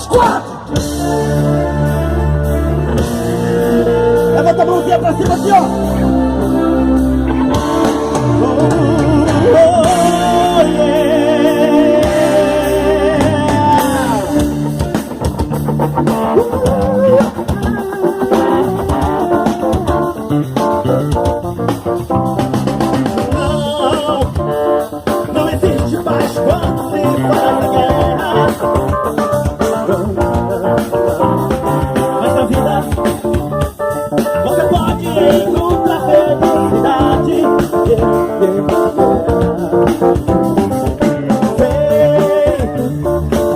4. Levanta a mãozinha pra cima assim, ó. Não existe paz quando se faz a guerra. Mas na vida você pode encontrar felicidade.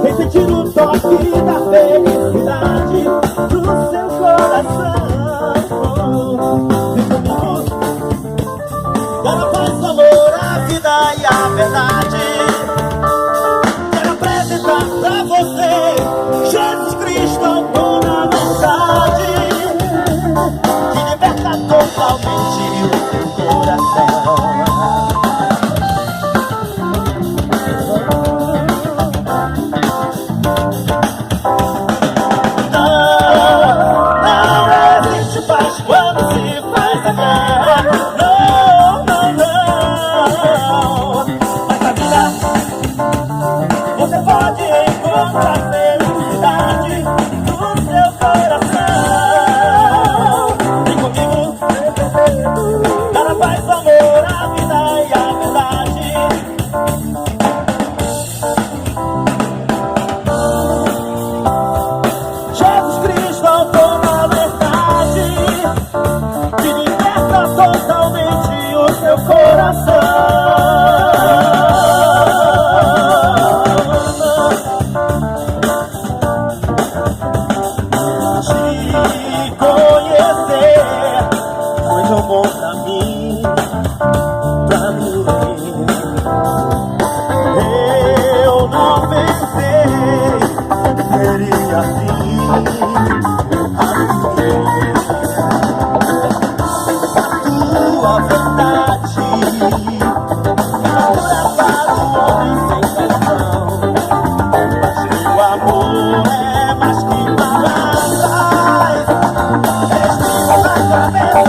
Vem sentir o toque da felicidade no seu coração. Vem comigo. Quero a paz, o amor, a vida e a verdade. Quero apresentar pra você Jesus Cristo, o dono da verdade, que liberta totalmente o seu coração. Não existe paz quando se faz a guerra. Mas na vida você pode encontrar felicidade no seu coração. Vem comigo, dar a paz, o amor, a vida e a verdade. Jesus Cristo, o dono da verdade, que liberta totalmente o seu coração. Bom pra mim, pra morrer. Eu não pensei que seria assim. A tua verdade cura para o homem sem coração. Mas teu amor é mais que palavras. És vivo na cabeça.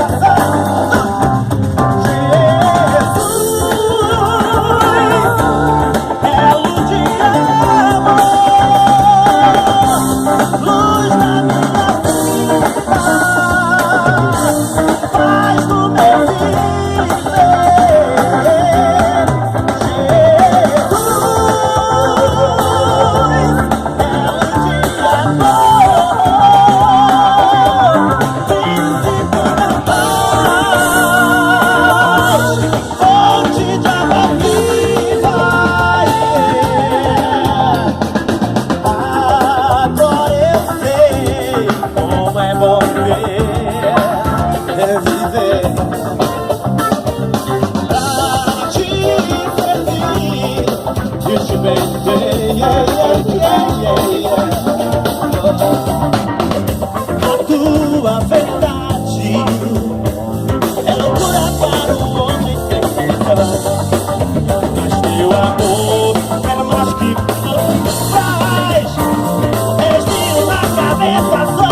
A tua verdade é loucura para o homem sem coração. Mas teu amor é mais que faz. És vivo na cabeça, só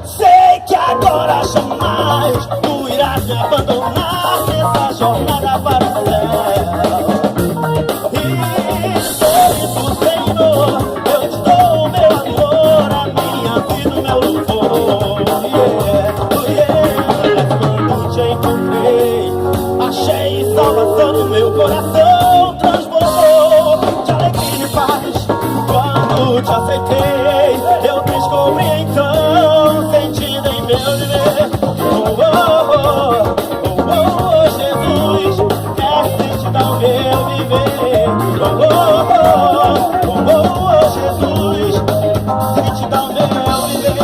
Sei que agora jamais tu irás me abandonar nessa jornada para o céu. E por isso, Senhor, eu te dou o meu amor, a minha vida, o meu louvor. Quando te encontrei, achei salvação no meu coração, transbordou de alegria e paz. Quando te aceitei, eu descobri então sentido em meu viver. Jesus, é sentido ao meu viver. Jesus, sentido ao meu viver.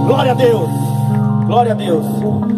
Glória a Deus, glória a Deus.